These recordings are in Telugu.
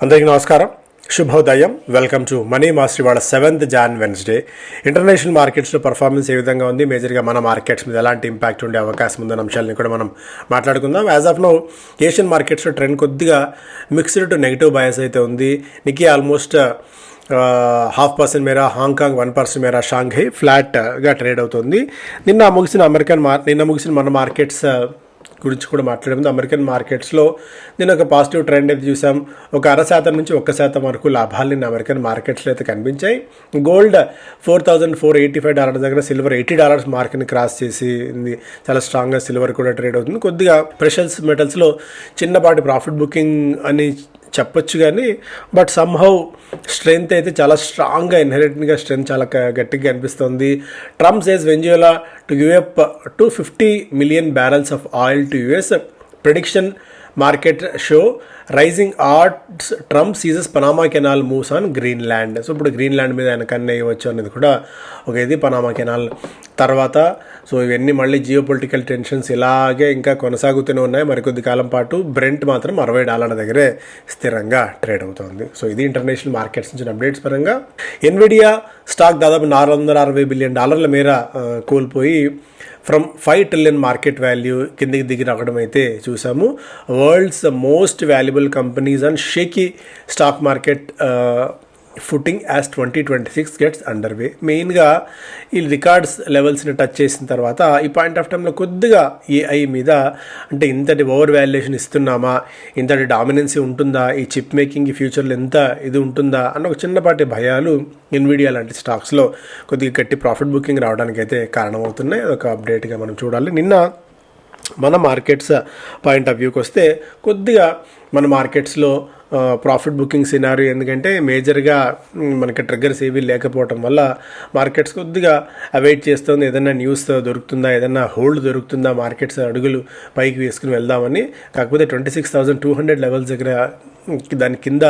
అందరికీ నమస్కారం, శుభోదయం. Welcome to money master. వాళ్ళ 7th Jan వెన్స్డే ఇంటర్నేషనల్ మార్కెట్స్లో పర్ఫార్మెన్స్ ఏ విధంగా ఉంది, మేజర్గా మన మార్కెట్స్ మీద ఎలాంటి ఇంపాక్ట్ ఉండే అవకాశం ఉందన్న అంశాలని కూడా మనం మాట్లాడుకుందాం. యాజ్ ఆఫ్ నో ఏషియన్ మార్కెట్స్లో ట్రెండ్ కొద్దిగా మిక్స్డ్ టు నెగిటివ్ బయాస్ అయితే ఉంది. నిక్కీ ఆల్మోస్ట్ 0.5% మేర, హాంకాంగ్ 1% మేర, షాంఘై ఫ్లాట్గా ట్రేడ్ అవుతుంది. నిన్న ముగిసిన మన మార్కెట్స్ గురించి కూడా మాట్లాడేది. అమెరికన్ మార్కెట్స్లో నేను ఒక పాజిటివ్ ట్రెండ్ అయితే చూసాం. ఒక 0.5% నుంచి 1% వరకు లాభాలు నిన్న అమెరికన్ మార్కెట్స్లో అయితే కనిపించాయి. గోల్డ్ $4,485 దగ్గర, సిల్వర్ $80 మార్క్ని క్రాస్ చేసింది. చాలా స్ట్రాంగ్గా సిల్వర్ కూడా ట్రేడ్ అవుతుంది. కొద్దిగా ప్రెషర్స్ మెటల్స్లో చిన్నపాటి ప్రాఫిట్ బుకింగ్ అని చెప్పొచ్చు, కానీ బట్ సమ్హౌ స్ట్రెంగ్త్ అయితే చాలా స్ట్రాంగ్గా, ఇన్హెరిటెంట్గా స్ట్రెంగ్త్ చాలా గట్టిగా అనిపిస్తుంది. Trump says Venezuela to give up 250 million barrels of oil to US. Prediction market show rising odds. Trump seizes Panama Canal moves on Greenland. So ఇప్పుడు గ్రీన్లాండ్ మీద ఆయన కన్ను వేయవచ్చు అనేది కూడా ఒక ఇది. పనామా కెనాల్ తర్వాత సో ఇవన్నీ మళ్ళీ జియో పొలిటికల్ టెన్షన్స్ ఇలాగే ఇంకా కొనసాగుతూనే ఉన్నాయి మరికొద్ది కాలం పాటు. బ్రెంట్ మాత్రం $60 దగ్గరే స్థిరంగా ట్రేడ్ అవుతుంది. సో ఇది ఇంటర్నేషనల్ మార్కెట్స్ నుంచి అప్డేట్స్ పరంగా. ఎన్విడియా స్టాక్ దాదాపు $460 బిలియన్ మేర కోల్పోయి ఫ్రమ్ 5 trillion మార్కెట్ వాల్యూ కిందికి దిగి రావడం అయితే చూసాము. World's most valuable companies and shaky stock market footing as 2026 gets under వే. మెయిన్గా ఈ రికార్డ్స్ లెవెల్స్ని టచ్ చేసిన తర్వాత ఈ పాయింట్ ఆఫ్ టైంలో కొద్దిగా ఏఐ మీద అంటే ఇంతటి ఓవర్ వాల్యుయేషన్ ఇస్తున్నామా, ఇంతటి డామినెన్సీ ఉంటుందా, ఈ చిప్ మేకింగ్ ఈ ఫ్యూచర్లో ఎంత ఇది ఉంటుందా అన్న ఒక చిన్నపాటి భయాలు ఎన్విడియా లాంటి స్టాక్స్లో కొద్దిగా గట్టి ప్రాఫిట్ బుకింగ్ రావడానికి అయితే కారణమవుతున్నాయి. అదొక అప్డేట్గా మనం చూడాలి. నిన్న మన మార్కెట్స్ పాయింట్ ఆఫ్ వ్యూకి వస్తే కొద్దిగా మన మార్కెట్స్లో ప్రాఫిట్ బుకింగ్ సినారీ, ఎందుకంటే మేజర్గా మనకి ట్రిగ్గర్స్ ఏవి లేకపోవటం వల్ల మార్కెట్స్ కొద్దిగా అవైట్ చేస్తుంది. ఏదైనా న్యూస్ దొరుకుతుందా, ఏదైనా హోల్డ్ దొరుకుతుందా, మార్కెట్స్ అడుగులు పైకి వేసుకుని వెళ్దామని. కాకపోతే 26,200 లెవెల్స్ దగ్గర దాని కింద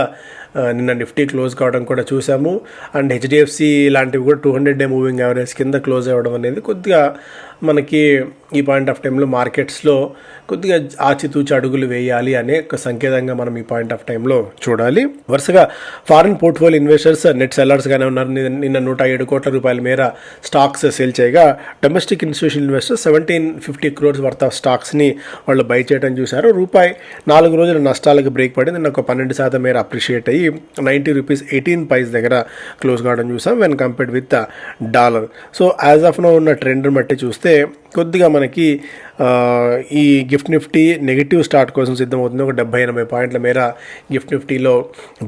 నిన్న నిఫ్టీ క్లోజ్ కావడం కూడా చూసాము. అండ్ హెచ్డిఎఫ్సి లాంటివి కూడా 200-day మూవింగ్ యావరేజ్ కింద క్లోజ్ అవ్వడం అనేది కొద్దిగా మనకి ఈ పాయింట్ ఆఫ్ టైంలో మార్కెట్స్లో కొద్దిగా ఆచితూచి అడుగులు వేయాలి అనే ఒక సంకేతంగా మనం ఈ పాయింట్ ఆఫ్ టైంలో చూడాలి. వరుసగా ఫారిన్ పోర్ట్ఫోలియో ఇన్వెస్టర్స్ నెట్ సెల్లర్స్గానే ఉన్నారు. నిన్న 107 కోట్ల రూపాయల మేర స్టాక్స్ సేల్ చేయగా, domestic institution investors 1750 crores worth of స్టాక్స్ని వాళ్ళు బై చేయడం చూశారు. ₹4 రోజుల నష్టాలకు బ్రేక్ పడి నిన్న ఒక 12% మేర అప్రిషియేట్ అయ్యి ₹90.18 దగ్గర క్లోజ్ కావడం చూసాం when compared with dollar. So as of now ఉన్న ట్రెండ్ని బట్టి చూస్తే కొద్దిగా మనకి ఈ గిఫ్ట్ నిఫ్టీ నెగిటివ్ స్టార్ట్ కోసం సిద్ధమవుతుంది. ఒక 70-80 పాయింట్ల మేర గిఫ్ట్ నిఫ్టీలో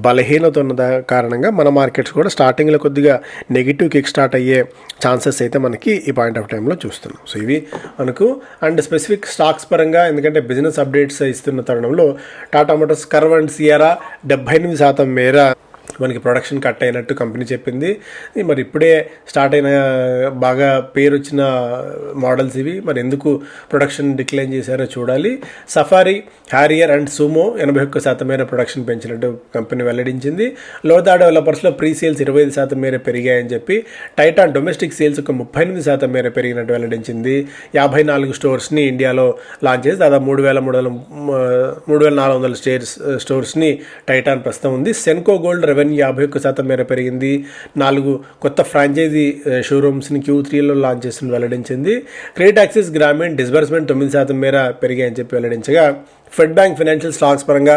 బలహీనత ఉన్న కారణంగా మన మార్కెట్స్ కూడా స్టార్టింగ్లో కొద్దిగా నెగిటివ్ కిక్ స్టార్ట్ అయ్యే ఛాన్సెస్ అయితే మనకి ఈ పాయింట్ ఆఫ్ టైంలో చూస్తున్నాం. సో ఇవి మనకు అండ్ స్పెసిఫిక్ స్టాక్స్ పరంగా, ఎందుకంటే బిజినెస్ అప్డేట్స్ ఇస్తున్న తరుణంలో Tata Motors, curve and Sierra 78% మేర మనకి ప్రొడక్షన్ కట్ అయినట్టు కంపెనీ చెప్పింది. మరి ఇప్పుడే స్టార్ట్ అయిన బాగా పేరు వచ్చిన మోడల్స్ ఇవి, మరి ఎందుకు ప్రొడక్షన్ డిక్లైన్ చేశారో చూడాలి. సఫారీ, హ్యారియర్ అండ్ సుమో 81% మేర ప్రొడక్షన్ పెంచినట్టు కంపెనీ వెల్లడించింది. లోదా డెవలపర్స్లో ప్రీ సేల్స్ 25% మేర పెరిగాయని చెప్పి, టైటాన్ డొమెస్టిక్ సేల్స్ ఒక 38% మేర పెరిగినట్టు వెల్లడించింది. 54 స్టోర్స్ని ఇండియాలో లాంచ్ చేసి దాదాపు 3,400 స్టోర్స్ని టైటాన్ ప్రస్తుతం ఉంది. సెన్కో గోల్డ్ రెవెన్యూ 51% మేర పెరిగింది. 4 కొత్త ఫ్రాంచైజీ షోరూమ్స్ని Q3లో లాంచ్ చేసిన వెల్లడించింది. క్రెడిట్ యాక్సిస్ గ్రామీణ్ డిస్బర్స్మెంట్ 9% మేర పెరిగాయని చెప్పి వెల్లడించగా, ఫెడ్ బ్యాంక్ ఫైనాన్షియల్ స్టాక్స్ పరంగా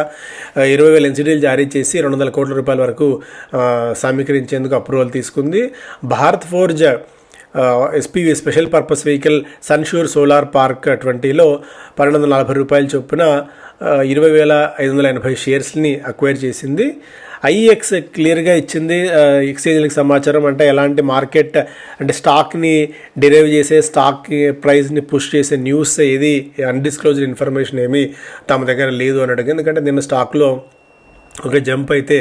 20,000 ఎన్సిడీలు జారీ చేసి $200 కోట్ల వరకు సమీకరించేందుకు అప్రూవల్ తీసుకుంది. Bharat forge SPV special purpose vehicle Sunsure solar park 20లో $1,240 చొప్పున 20,580 షేర్స్ని అక్వైర్ చేసింది. ఐఎక్స్ క్లియర్గా ఇచ్చింది ఎక్స్చేంజ్లకు సమాచారం. అంటే ఎలాంటి మార్కెట్ అంటే స్టాక్ని డిరైవ్ చేసే, స్టాక్ ప్రైస్ని పుష్ చేసే న్యూస్ ఏది అన్డిస్క్లోజ్డ్ ఇన్ఫర్మేషన్ ఏమీ తమ దగ్గర లేదు అని అడిగింది. ఎందుకంటే నిన్న స్టాక్లో ఒక జంప్ అయితే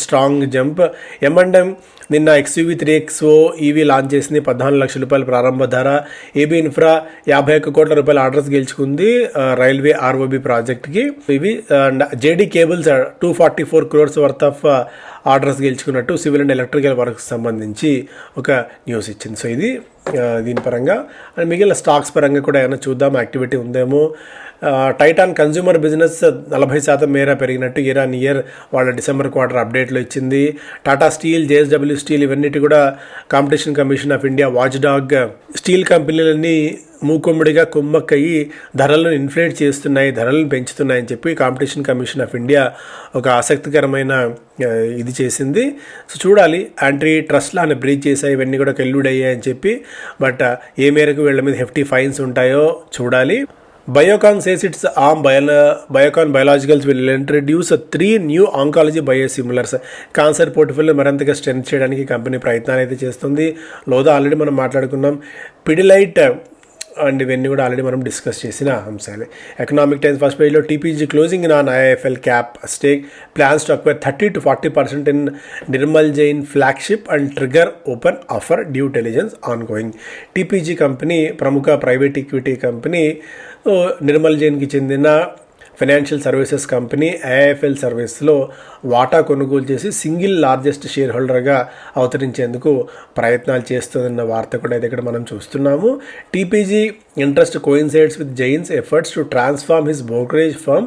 స్ట్రాంగ్ జంప్. M&M నిన్న XUV 3XO ఈవీ లాంచ్ చేసింది. $14 లక్షల ప్రారంభ ధర. ఏబీ ఇన్ఫ్రా $51 కోట్ల ఆర్డర్స్ గెలుచుకుంది రైల్వే ROB ప్రాజెక్ట్కి. ఇవి JD cables 244 crores worth of orders గెలుచుకున్నట్టు సివిల్ అండ్ ఎలక్ట్రికల్ వర్క్స్ సంబంధించి ఒక న్యూస్ ఇచ్చింది. సో ఇది దీని పరంగా. అండ్ మిగిలిన స్టాక్స్ పరంగా కూడా ఏమైనా చూద్దాం యాక్టివిటీ ఉందేమో. టైటాన్ కన్జ్యూమర్ బిజినెస్ 40% మేర పెరిగినట్టు ఇయర్ ఆన్ ఇయర్ వాళ్ళ డిసెంబర్ క్వార్టర్ అప్డేట్లో ఇచ్చింది. టాటా స్టీల్, జేఎస్డబ్ల్యూ స్టీల్ ఇవన్నిటి కూడా competition commission of India watchdog steel కంపెనీలన్నీ మూకుమ్మడిగా కుమ్మక్కయ్యి ధరలను ఇన్ఫ్లేట్ చేస్తున్నాయి, ధరలను పెంచుతున్నాయని చెప్పి కాంపిటీషన్ కమిషన్ ఆఫ్ ఇండియా ఒక ఆసక్తికరమైన ఇది చేసింది. సో చూడాలి, యాంటీ ట్రస్ట్ లాని బ్రీచ్ చేసాయి, ఇవన్నీ కూడా కెల్లుడయ్యాయి అని చెప్పి. బట్ ఏ మేరకు వీళ్ళ మీద హెఫ్టీ ఫైన్స్ ఉంటాయో చూడాలి. Biocon says its arm Biocon Biologicals will introduce 3 new oncology biosimilars. Cancer portfolio మరింతగా స్ట్రెంత్ చేయడానికి కంపెనీ ప్రయత్నాలు అయితే చేస్తుంది. లోదా ఆల్రెడీ మనం మాట్లాడుకున్నాం. పిడిలైట్ అండ్ ఇవన్నీ కూడా ఆల్రెడీ మనం డిస్కస్ చేసిన అంశాలే. ఎకనామిక్ టైమ్స్ ఫస్ట్ పేజ్లో TPG closing in on IIFL cap stake, plans to acquire 30-40% in Nirmal Jain flagship and trigger open offer due diligence on going. TPG company ప్రముఖ ప్రైవేట్ ఈక్విటీ కంపెనీ నిర్మల్ జైన్కి చెందిన ఫైనాన్షియల్ సర్వీసెస్ కంపెనీ ఐఐఎఫ్ఎల్ సర్వీస్లో వాటా కొనుగోలు చేసి సింగిల్ లార్జెస్ట్ షేర్ హోల్డర్గా అవతరించేందుకు ప్రయత్నాలు చేస్తుందన్న వార్త కూడా ఇక్కడ మనం చూస్తున్నాము. TPG interest coincides with Jain's efforts to transform his brokerage firm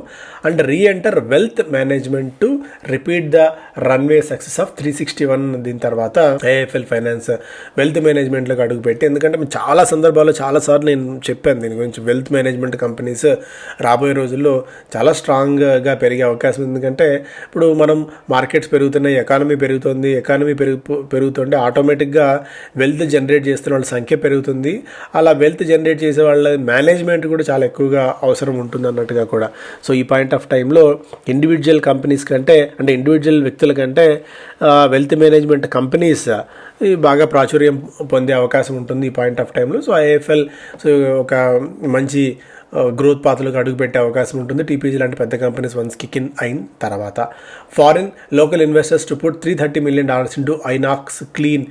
and reenter wealth management to repeat the runway success of 361. దీని తర్వాత ఐఐఎఫ్ఎల్ ఫైనాన్స్ వెల్త్ మేనేజ్మెంట్లోకి అడుగుపెట్టి, ఎందుకంటే చాలా సందర్భాల్లో చాలాసార్లు నేను చెప్పాను దీని గురించి, వెల్త్ మేనేజ్మెంట్ కంపెనీస్ రాబోయే రోజుల్లో చాలా స్ట్రాంగ్గా పెరిగే అవకాశం ఉంది. ఎందుకంటే ఇప్పుడు మనం మార్కెట్స్ పెరుగుతున్నాయి, ఎకానమీ పెరుగుతుంటే ఆటోమేటిక్గా వెల్త్ జనరేట్ చేస్తున్న వాళ్ళ సంఖ్య పెరుగుతుంది. అలా వెల్త్ జనరేట్ చేసే వాళ్ళ మేనేజ్మెంట్ కూడా చాలా ఎక్కువగా అవసరం ఉంటుంది అన్నట్టుగా కూడా. సో ఈ పాయింట్ ఆఫ్ టైంలో ఇండివిజువల్ కంపెనీస్ కంటే, అంటే ఇండివిజువల్ వ్యక్తుల కంటే వెల్త్ మేనేజ్మెంట్ కంపెనీస్ బాగా ప్రాచుర్యం పొందే అవకాశం ఉంటుంది ఈ పాయింట్ ఆఫ్ టైంలో. సో ఐఎఫ్ఎల్ ఒక మంచి గ్రోత్ పాత్రలకు అడుగుపెట్టే అవకాశం ఉంటుంది టీపీజీ లాంటి పెద్ద కంపెనీస్ వన్స్ కిక్ ఇన్ అయిన తర్వాత. Foreign local investors to put $330 million into INOX clean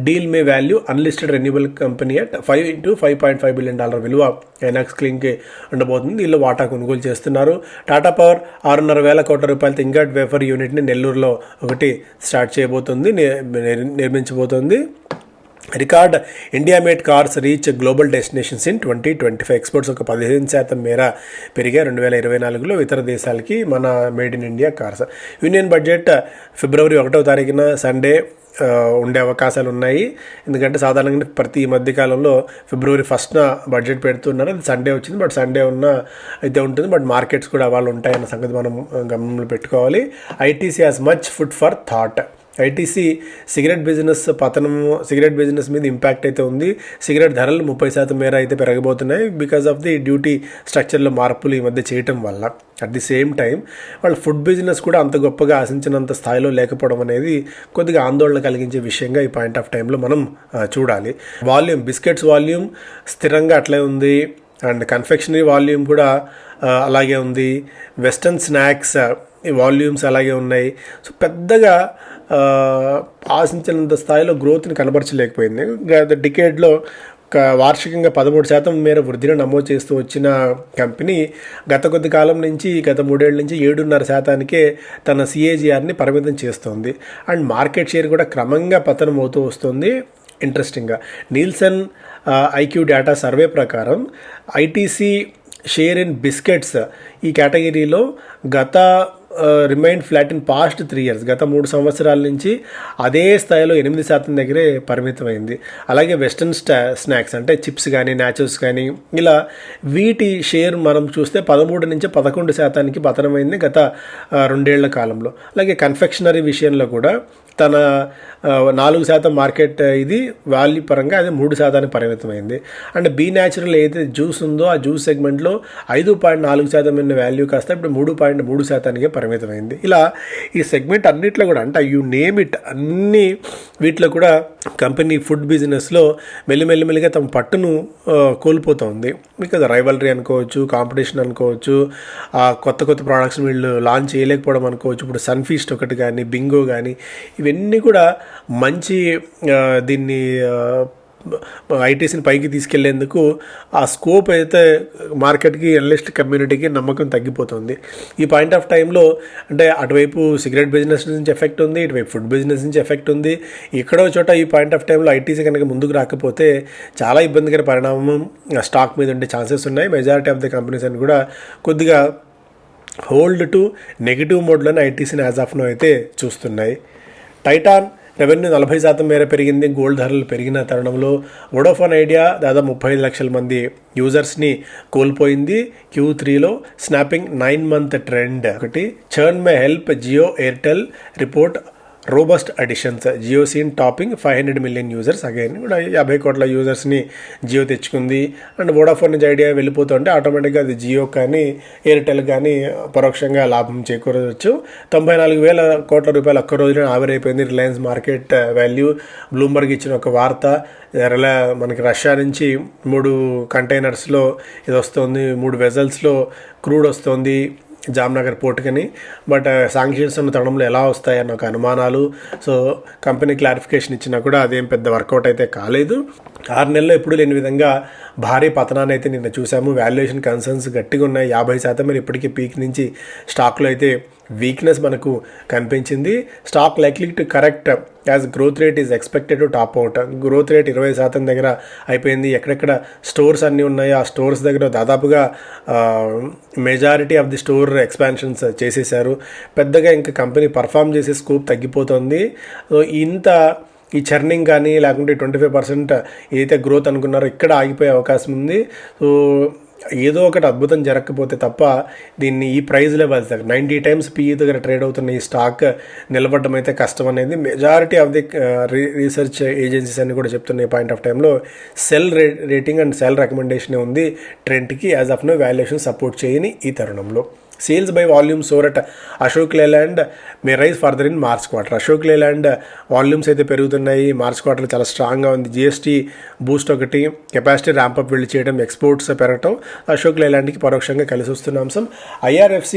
deal May value unlisted renewable company at $5.5 billion విలువ ఐనాక్స్ క్లీన్కి ఉండబోతుంది. వీళ్ళు వాటా కొనుగోలు చేస్తున్నారు. టాటా పవర్ 6,500 కోట్ల రూపాయలతో ఇంగట్ వేఫర్ యూనిట్ని నెల్లూరులో ఒకటి స్టార్ట్ చేయబోతుంది, నిర్మించబోతుంది. Record India made cars reach global destinations in 2025. Exports ఒక 15% మేర పెరిగాయి 2024లో ఇతర దేశాలకి మన made in India cars. Union budget February 1వ తారీఖున సండే ఉండే అవకాశాలు ఉన్నాయి. ఎందుకంటే సాధారణంగా ప్రతి మధ్యకాలంలో ఫిబ్రవరి 1న బడ్జెట్ పెడుతున్నారు, అది సండే వచ్చింది. బట్ సండే ఉన్న అయితే ఉంటుంది, బట్ మార్కెట్స్ కూడా వాళ్ళు ఉంటాయన్న సంగతి మనం గమనంలో పెట్టుకోవాలి. ITC has much food for thought. ITC cigarette business మీద ఇంపాక్ట్ అయితే ఉంది. సిగరెట్ ధరలు 30% మేర అయితే పెరగబోతున్నాయి బికాస్ ఆఫ్ ది డ్యూటీ స్ట్రక్చర్లో మార్పులు ఈ మధ్య చేయటం వల్ల. అట్ ది సేమ్ టైం వాళ్ళ ఫుడ్ బిజినెస్ కూడా అంత గొప్పగా ఆశించినంత స్థాయిలో లేకపోవడం అనేది కొద్దిగా ఆందోళన కలిగించే విషయంగా ఈ పాయింట్ ఆఫ్ టైంలో మనం చూడాలి. బిస్కెట్స్ వాల్యూమ్ స్థిరంగా అట్లే ఉంది, అండ్ కన్ఫెక్షనరీ వాల్యూమ్ కూడా అలాగే ఉంది. వెస్టర్న్ స్నాక్స్ వాల్యూమ్స్ అలాగే ఉన్నాయి. సో పెద్దగా ఆశించినంత స్థాయిలో గ్రోత్ని కనబరచలేకపోయింది. గత డికేడ్లో వార్షికంగా 13% మేర వృద్ధిని నమోదు చేస్తూ వచ్చిన కంపెనీ గత కొద్ది కాలం నుంచి, గత 3 ఏళ్ల నుంచి 7.5%కే తన సిఏజిఆర్ని పరిమితం చేస్తోంది. అండ్ మార్కెట్ షేర్ కూడా క్రమంగా పతనం అవుతూ వస్తుంది. ఇంట్రెస్టింగ్గా నీల్సన్ ఐక్యూ డేటా సర్వే ప్రకారం ఐటీసీ షేర్ ఇన్ బిస్కెట్స్ ఈ కేటగిరీలో remained flat in past 3 years, గత 3 సంవత్సరాల నుంచి అదే స్థాయిలో 8% దగ్గరే పరిమితమైంది. అలాగే వెస్టర్న్ స్నాక్స్ అంటే చిప్స్ కానీ నాచోస్ కానీ ఇలా వీటి షేర్ మనం చూస్తే 13 నుంచి 11%కి పతనమైంది గత 2 ఏళ్ల కాలంలో. అలాగే కన్ఫెక్షనరీ విషయంలో కూడా తన 4% మార్కెట్ ఇది వాల్యూ పరంగా అది 3% పరిమితమైంది. అండ్ బీ న్యాచురల్ ఏదైతే జ్యూస్ ఉందో ఆ జ్యూస్ సెగ్మెంట్లో 5.4% ఉన్న వాల్యూ కాస్త ఇప్పుడు 3.3%కే పరిమితమైంది. ఇలా ఈ సెగ్మెంట్ అన్నిట్లో కూడా, అంటే యూ నేమ్ ఇట్, అన్ని వీటిలో కూడా కంపెనీ ఫుడ్ బిజినెస్లో మెల్లిమెల్లిగా తమ పట్టును కోల్పోతుంది. బికాజ్ రైవలరీ అనుకోవచ్చు, కాంపిటీషన్ అనుకోవచ్చు, కొత్త ప్రోడక్ట్స్ వీళ్ళు లాంచ్ చేయలేకపోవడం అనుకోవచ్చు. ఇప్పుడు సన్ఫీస్ట్ ఒకటి కానీ, బింగో కానీ, ఇవన్నీ కూడా మంచి దీన్ని ఐటీసీని పైకి తీసుకెళ్లేందుకు ఆ స్కోప్ అయితే మార్కెట్కి, అనలిస్ట్ కమ్యూనిటీకి నమ్మకం తగ్గిపోతుంది. ఈ పాయింట్ ఆఫ్ టైంలో అంటే అటువైపు సిగరెట్ బిజినెస్ నుంచి ఎఫెక్ట్ ఉంది, ఇటువైపు ఫుడ్ బిజినెస్ నుంచి ఎఫెక్ట్ ఉంది. ఎక్కడో చోట ఈ పాయింట్ ఆఫ్ టైంలో ఐటీసీ కనుక ముందుకు రాకపోతే చాలా ఇబ్బందికర పరిణామం స్టాక్ మీద ఉండే ఛాన్సెస్ ఉన్నాయి. మెజారిటీ ఆఫ్ ద కంపెనీస్ అని కూడా కొద్దిగా హోల్డ్ టు నెగిటివ్ మోడ్లోనే ఐటీసీని యాజ్ ఆఫ్ నో అయితే చూస్తున్నాయి. టైటాన్ రెవెన్యూ 40% మేర పెరిగింది. గోల్డ్ ధరలు పెరిగిన తరుణంలో వోడాఫోన్ ఐడియా దాదాపు 35 లక్షల మంది యూజర్స్ని కోల్పోయింది. Q3లో స్నాపింగ్ 9-month ట్రెండ్. ఒకటి churn may help Jio Airtel report robust additions. Jio seen topping 500 million users. Again కూడా 50 కోట్ల యూజర్స్ని జియో తెచ్చుకుంది. అండ్ వోడాఫోన్ నుంచి ఐడియా వెళ్ళిపోతుంటే ఆటోమేటిక్గా అది జియో కానీ ఎయిర్టెల్ కానీ పరోక్షంగా లాభం చేకూరవచ్చు. 94,000 కోట్ల రూపాయలు ఒక్క రోజున ఆవిరైపోయింది రిలయన్స్ మార్కెట్ వాల్యూ. బ్లూంబర్గ్ ఇచ్చిన ఒక వార్త, మనకి రష్యా నుంచి 3 కంటైనర్స్లో ఇది వస్తుంది, 3 వెజల్స్లో క్రూడ్ వస్తుంది జామ్నగర్ పోర్టుకని. బట్ శాంక్షన్స్ ఉన్న తరుణంలో ఎలా వస్తాయన్న ఒక అనుమానాలు. సో కంపెనీ క్లారిఫికేషన్ ఇచ్చినా కూడా అదేం పెద్ద వర్కౌట్ అయితే కాలేదు. 6 నెలల్లో ఎప్పుడు లేని విధంగా భారీ పతనాన్ని అయితే నిన్న చూసాము. వాల్యుయేషన్ కన్సర్న్స్ గట్టిగా ఉన్నాయి. 50% మీరు ఇప్పటికీ పీక్ నుంచి స్టాక్లో అయితే వీక్నెస్ మనకు కనిపించింది. Stock likely to correct as growth rate is expected to top out. Growth rate 20% దగ్గర అయిపోయింది. ఎక్కడెక్కడ స్టోర్స్ అన్నీ ఉన్నాయో ఆ స్టోర్స్ దగ్గర దాదాపుగా majority of the store expansions చేసేసారు. పెద్దగా ఇంకా కంపెనీ పర్ఫామ్ చేసే స్కోప్ తగ్గిపోతుంది. సో ఈ చర్నింగ్ కానీ లేకుంటే 25% ఏదైతే గ్రోత్ అనుకున్నారో ఇక్కడ ఆగిపోయే అవకాశం ఉంది. సో ఏదో ఒకటి అద్భుతం జరగకపోతే తప్ప దీన్ని ఈ ప్రైజ్ లెవెల్స్ దగ్గర 90 times PE దగ్గర ట్రేడ్ అవుతున్న ఈ స్టాక్ నిలబడడం అయితే కష్టం అనేది majority of the research agencies అని కూడా చెప్తున్న పాయింట్ ఆఫ్ టైంలో sell rating and sell recommendation ఉంది. ట్రెండ్కి as of no valuation support చేయని ఈ తరుణంలో. Sales by volume soar at Ashok Leyland may rise further in March quarter. Ashok Leyland volumes అయితే పెరుగుతున్నాయి. మార్చ్ క్వార్టర్ చాలా స్ట్రాంగ్గా ఉంది. GST బూస్ట్ ఒకటి, కెపాసిటీ ర్యాంపప్ వెళ్ళి చేయడం, ఎక్స్పోర్ట్స్ పెరగటం అశోక్ లేలాండ్కి పరోక్షంగా కలిసి వస్తున్న అంశం. IRFC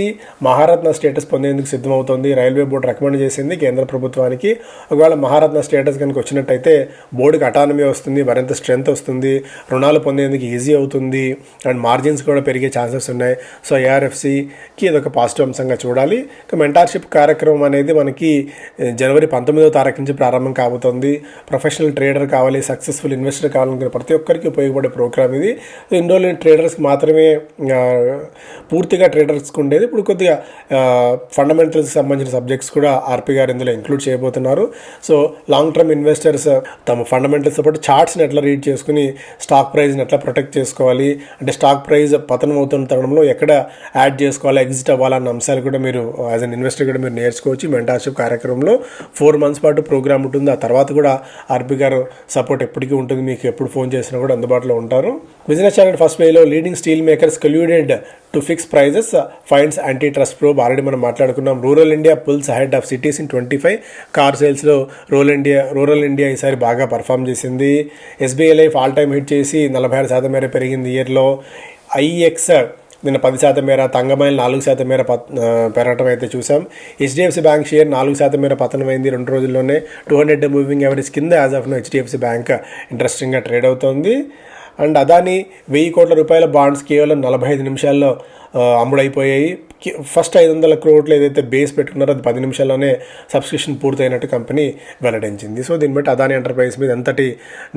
మహారత్న స్టేటస్ పొందేందుకు సిద్ధమవుతోంది. రైల్వే బోర్డు రికమెండ్ చేసింది కేంద్ర ప్రభుత్వానికి. ఒకవేళ మహారత్న స్టేటస్ కనుక వచ్చినట్టయితే బోర్డుకి అటానమీ వస్తుంది, మరింత స్ట్రెంత్ వస్తుంది, రుణాలు పొందేందుకు ఈజీ అవుతుంది, అండ్ మార్జిన్స్ కూడా పెరిగే ఛాన్సెస్ ఉన్నాయి. సో IRFCకి ఇదొక పాజిటివ్ అంశంగా చూడాలి. ఇక మెంటార్షిప్ కార్యక్రమం అనేది మనకి జనవరి 19వ తారీఖు నుంచి ప్రారంభం కాబోతోంది. ప్రొఫెషనల్ ట్రేడర్ కావాలి, సక్సెస్ఫుల్ ఇన్వెస్టర్ కావాలనుకునే ప్రతి ఒక్కరికి ఉపయోగపడే ప్రోగ్రామ్ ఇది. ఇండోర్ ట్రేడర్స్కి మాత్రమే పూర్తిగా ట్రేడర్స్కి ఉండేది. ఇప్పుడు కొద్దిగా ఫండమెంటల్స్కి సంబంధించిన సబ్జెక్ట్స్ కూడా ఆర్పి గారు ఇందులో ఇంక్లూడ్ చేయబోతున్నారు. సో లాంగ్ టర్మ్ ఇన్వెస్టర్స్ తమ ఫండమెంటల్స్తో పాటు చార్ట్స్ని ఎట్లా రీడ్ చేసుకుని స్టాక్ ప్రైస్ని ఎట్లా ప్రొటెక్ట్ చేసుకోవాలి, అంటే స్టాక్ ప్రైస్ పతనం అవుతున్న తరుణంలో ఎక్కడ యాడ్ చేసుకోవాలి, ఎగ్జిట్ అవ్వాలన్న అంశాలు కూడా మీరు యాజ్ అన్ ఇన్వెస్టర్ కూడా మీరు నేర్చుకోవచ్చు. మెంటార్షిప్ కార్యక్రమంలో 4 months పాటు ప్రోగ్రామ్ ఉంటుంది. ఆ తర్వాత కూడా ఆర్పి గారు సపోర్ట్ ఎప్పటికీ ఉంటుంది. మీకు ఎప్పుడు ఫోన్ చేసినా కూడా అందుబాటులో ఉంటారు. బిజినెస్ ఛానల్ ఫస్ట్ పేలో leading steel makers colluded to fix prices finds anti trust probe. Already మనం మాట్లాడుకున్నాం. Rural India pulls ahead of cities in 25 car సేల్స్లో రూరల్ ఇండియా ఈసారి బాగా పర్ఫామ్ చేసింది. SBI life all time hit చేసి 46% మేర పెరిగింది ఇయర్లో. IEX నిన్న 10% మేర, తంగమైల్ 4% మేర పెరగటం అయితే చూసాం. HDFC బ్యాంక్ షేర్ 4% మేర పతనమైంది 2 రోజుల్లోనే. 200 మూవింగ్ యావరేజ్ కింద as of now HDFC bank ఇంట్రెస్టింగ్గా ట్రేడ్ అవుతోంది. అండ్ అదాని 1,000 కోట్ల రూపాయల బాండ్స్ కేవలం 45 నిమిషాల్లో అమ్ముడైపోయాయి. ఫస్ట్ 500 crores ఏదైతే బేస్ పెట్టుకున్నారో అది 10 నిమిషాల్లోనే సబ్స్క్రిప్షన్ పూర్తయినట్టు కంపెనీ వెల్లడించింది. సో దీన్ని బట్టి అదాని ఎంటర్ప్రైజ్ మీద ఎంతటి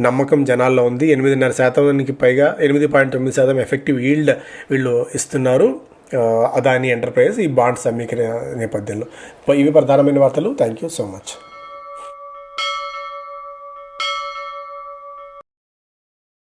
నమ్మకం జనాల్లో ఉంది. 8.5% పైగా 8.9% ఎఫెక్టివ్ ఈల్డ్ వీళ్ళు ఇస్తున్నారు అదాని ఎంటర్ప్రైజ్ ఈ బాండ్స్ అమ్మిక నేపథ్యంలో. ఇవి ప్రధానమైన వార్తలు. Thank you so much.